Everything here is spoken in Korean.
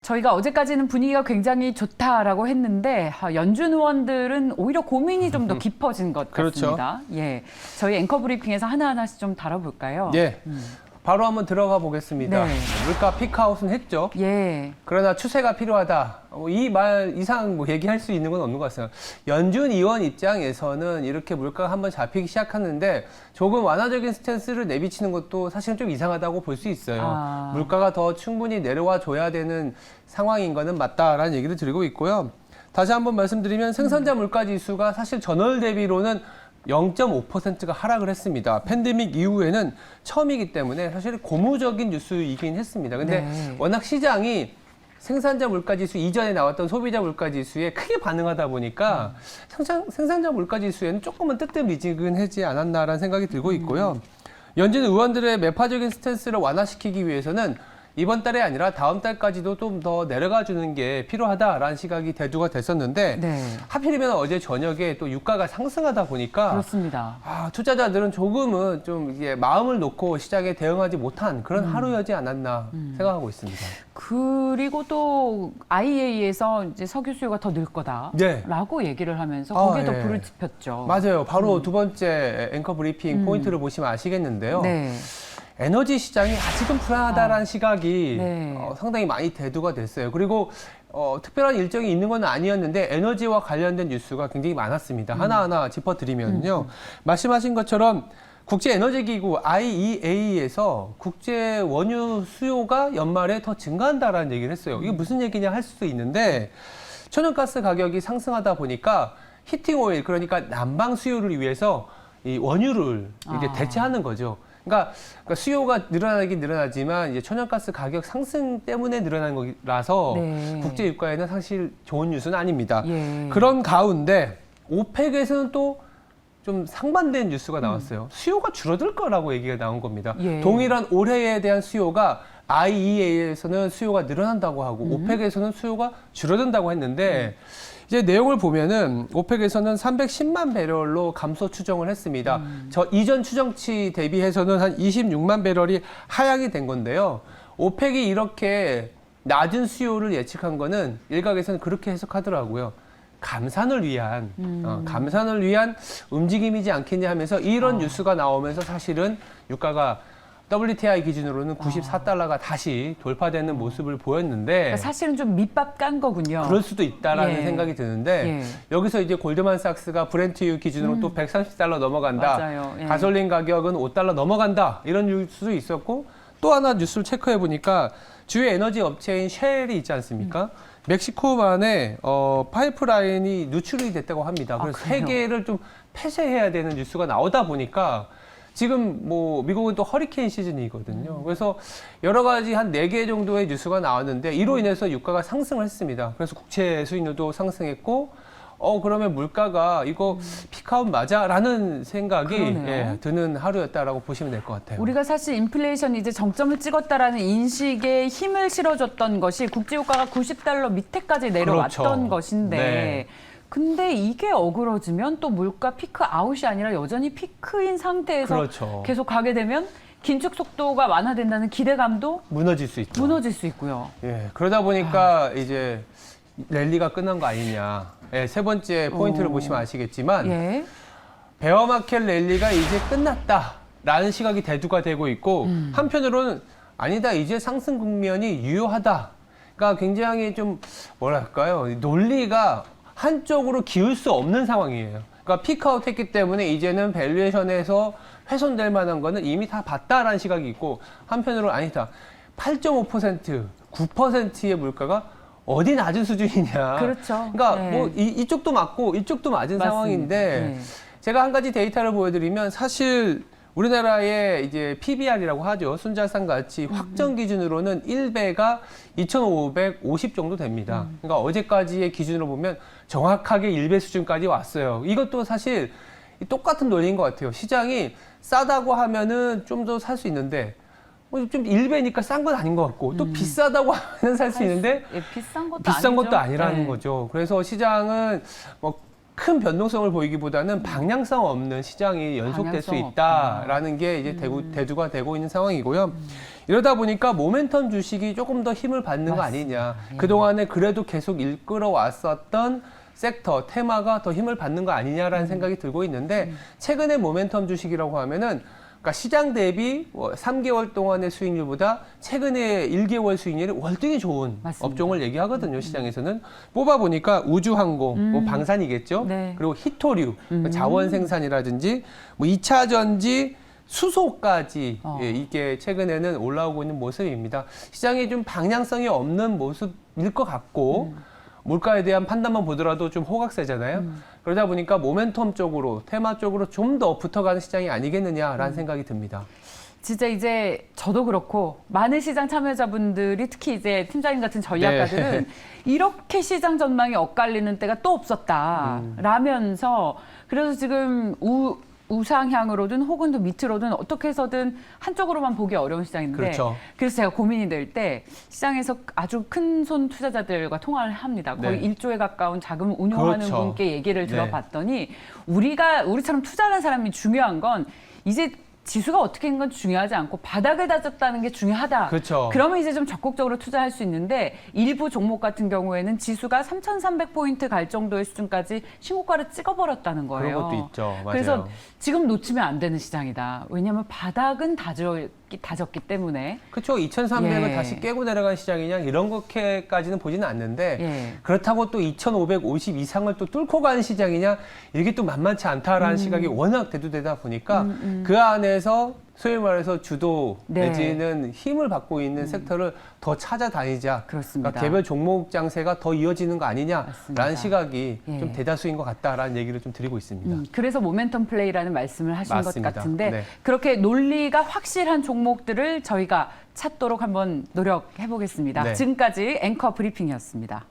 저희가 어제까지는 분위기가 굉장히 좋다라고 했는데 연준 의원들은 오히려 고민이 좀 더 깊어진 것 같습니다. 그렇죠. 예, 저희 앵커 브리핑에서 하나하나씩 좀 다뤄볼까요? 예. 바로 한번 들어가 보겠습니다. 네. 물가 피크아웃은 했죠. 예. 그러나 추세가 필요하다. 이 말 이상 얘기할 수 있는 건 없는 것 같습니다. 연준 의원 입장에서는 이렇게 물가가 한번 잡히기 시작하는데 조금 완화적인 스탠스를 내비치는 것도 사실은 좀 이상하다고 볼 수 있어요. 물가가 더 충분히 내려와 줘야 되는 상황인 거는 맞다라는 얘기를 드리고 있고요. 다시 한번 말씀드리면 생산자 물가 지수가 사실 전월 대비로는 0.5%가 하락을 했습니다. 팬데믹 이후에는 처음이기 때문에 사실 고무적인 뉴스이긴 했습니다. 근데 워낙 시장이 생산자 물가지수 이전에 나왔던 소비자 물가지수에 크게 반응하다 보니까 생산자 물가지수에는 조금은 뜨뜻미지근하지 않았나라는 생각이 들고 있고요. 연준 의원들의 매파적인 스탠스를 완화시키기 위해서는 이번 달이 아니라 다음 달까지도 좀 더 내려가 주는 게 필요하다라는 시각이 대두가 됐었는데 하필이면 어제 저녁에 또 유가가 상승하다 보니까 그렇습니다. 투자자들은 조금은 좀 이게 마음을 놓고 시장에 대응하지 못한 그런 하루여지 않았나 생각하고 있습니다. 그리고 또 IEA에서 이제 석유 수요가 더 늘 거다라고 얘기를 하면서 거기에 더 불을 지폈죠. 맞아요. 바로 두 번째 앵커 브리핑 포인트를 보시면 아시겠는데요. 에너지 시장이 아직은 불안하다라는 시각이 상당히 많이 대두가 됐어요. 그리고 특별한 일정이 있는 건 아니었는데 에너지와 관련된 뉴스가 굉장히 많았습니다. 하나하나 짚어드리면요. 말씀하신 것처럼 국제에너지기구 IEA에서 국제 원유 수요가 연말에 더 증가한다라는 얘기를 했어요. 이게 무슨 얘기냐 할 수도 있는데 천연가스 가격이 상승하다 보니까 히팅 오일, 그러니까 난방 수요를 위해서 이 원유를 이제 대체하는 거죠. 그러니까 수요가 늘어나긴 늘어나지만 이제 천연가스 가격 상승 때문에 늘어난 거라서 국제 유가에는 사실 좋은 뉴스는 아닙니다. 그런 가운데 오펙에서는 또 좀 상반된 뉴스가 나왔어요. 수요가 줄어들 거라고 얘기가 나온 겁니다. 동일한 올해에 대한 수요가 IEA에서는 수요가 늘어난다고 하고 오펙에서는 수요가 줄어든다고 했는데 이제 내용을 보면은 오펙에서는 310만 배럴로 감소 추정을 했습니다. 저 이전 추정치 대비해서는 한 26만 배럴이 하향이 된 건데요. 오펙이 이렇게 낮은 수요를 예측한 거는 일각에서는 그렇게 해석하더라고요. 감산을 위한 움직임이지 않겠냐 하면서 이런 뉴스가 나오면서 사실은 유가가 WTI 기준으로는 94달러가 다시 돌파되는 모습을 보였는데 그러니까 사실은 좀 밑밥 깐 거군요. 그럴 수도 있다라는 생각이 드는데 여기서 이제 골드만삭스가 브렌트유 기준으로 또 130달러 넘어간다. 가솔린 가격은 5달러 넘어간다. 이런 뉴스도 있었고 또 하나 뉴스를 체크해 보니까 주요 에너지 업체인 쉘이 있지 않습니까? 멕시코만에 파이프라인이 누출이 됐다고 합니다. 그래서 세계를 좀 폐쇄해야 되는 뉴스가 나오다 보니까 지금 뭐 미국은 또 허리케인 시즌이거든요. 그래서 여러 가지 한 4개 정도의 뉴스가 나왔는데 이로 인해서 유가가 상승을 했습니다. 그래서 국채 수익률도 상승했고 그러면 물가가 이거 피크아웃 맞아? 라는 생각이 드는 하루였다라고 보시면 될 것 같아요. 우리가 사실 인플레이션이 이제 정점을 찍었다라는 인식에 힘을 실어줬던 것이 국제유가가 90달러 밑에까지 내려왔던 것인데 근데 이게 어그러지면 또 물가 피크 아웃이 아니라 여전히 피크인 상태에서 계속 가게 되면 긴축 속도가 완화된다는 기대감도 무너질 수 있죠. 무너질 수 있고요. 그러다 보니까 이제 랠리가 끝난 거 아니냐. 세 번째 포인트를 보시면 아시겠지만 베어마켓 랠리가 이제 끝났다라는 시각이 대두가 되고 있고 한편으로는 아니다, 이제 상승 국면이 유효하다. 그러니까 굉장히 좀 뭐랄까요, 논리가 한쪽으로 기울 수 없는 상황이에요. 그러니까 피크아웃 했기 때문에 이제는 밸류에이션에서 훼손될 만한 거는 이미 다 봤다라는 시각이 있고 한편으로는 아니다. 8.5%, 9%의 물가가 어디 낮은 수준이냐. 그러니까 뭐 이쪽도 맞고 이쪽도 맞은 상황인데 제가 한 가지 데이터를 보여드리면 사실 우리나라의 이제 PBR이라고 하죠. 순자산 가치 확정 기준으로는 1배가 2,550 정도 됩니다. 그러니까 어제까지의 기준으로 보면 정확하게 1배 수준까지 왔어요. 이것도 사실 똑같은 논리인 것 같아요. 시장이 싸다고 하면은 좀 더 살 수 있는데 좀 1배니까 싼 건 아닌 것 같고 또 비싸다고 하면 살 수 있는데 비싼 것도 아니라는 거죠. 그래서 시장은 뭐 큰 변동성을 보이기보다는 방향성 없는 시장이 연속될 수 있다라는 게 이제 대두가 되고 있는 상황이고요. 이러다 보니까 모멘텀 주식이 조금 더 힘을 받는 거 아니냐. 그동안에 그래도 계속 이끌어왔었던 섹터, 테마가 더 힘을 받는 거 아니냐라는 생각이 들고 있는데 최근에 모멘텀 주식이라고 하면은 그러니까 시장 대비 3개월 동안의 수익률보다 최근에 1개월 수익률이 월등히 좋은 맞습니다. 업종을 얘기하거든요. 시장에서는 뽑아보니까 우주항공, 뭐 방산이겠죠. 네. 그리고 히토류, 자원 생산이라든지 뭐 2차 전지, 수소까지 예, 이게 최근에는 올라오고 있는 모습입니다. 시장이 좀 방향성이 없는 모습일 것 같고 물가에 대한 판단만 보더라도 좀 호각세잖아요. 그러다 보니까 모멘텀 쪽으로, 테마 쪽으로 좀 더 붙어가는 시장이 아니겠느냐라는 생각이 듭니다. 진짜 이제 저도 그렇고 많은 시장 참여자분들이 특히 이제 팀장님 같은 전략가들은 이렇게 시장 전망이 엇갈리는 때가 또 없었다라면서 그래서 지금 우상향으로든 혹은 또 밑으로든 어떻게 해서든 한쪽으로만 보기 어려운 시장인데 그렇죠. 그래서 제가 고민이 될 때 시장에서 아주 큰 손 투자자들과 통화를 합니다. 거의 1조에 가까운 자금 운용하는 그렇죠. 분께 얘기를 들어봤더니 우리처럼 투자하는 사람이 중요한 건 이제 지수가 어떻게 된 건 중요하지 않고 바닥을 다졌다는 게 중요하다. 그렇죠. 그러면 이제 좀 적극적으로 투자할 수 있는데 일부 종목 같은 경우에는 지수가 3,300포인트 갈 정도의 수준까지 신고가를 찍어버렸다는 거예요. 그런 것도 있죠. 맞아요. 그래서 지금 놓치면 안 되는 시장이다. 왜냐하면 바닥은 다졌기 때문에. 그렇죠. 2,300을 예. 다시 깨고 내려간 시장이냐 이런 것까지는 보지는 않는데 예. 그렇다고 또 2,550 이상을 또 뚫고 가는 시장이냐 이게 또 만만치 않다라는 시각이 워낙 대두되다 보니까 그 안에서 소위 말해서 주도 네. 내지는 힘을 받고 있는 섹터를 더 찾아다니자. 그렇습니다. 그러니까 개별 종목 장세가 더 이어지는 거 아니냐라는 맞습니다. 시각이 예. 좀 대다수인 것 같다라는 얘기를 좀 드리고 있습니다. 그래서 모멘텀 플레이라는 말씀을 하신 맞습니다. 것 같은데 네. 그렇게 논리가 확실한 종목들을 저희가 찾도록 한번 노력해 보겠습니다. 네. 지금까지 앵커 브리핑이었습니다.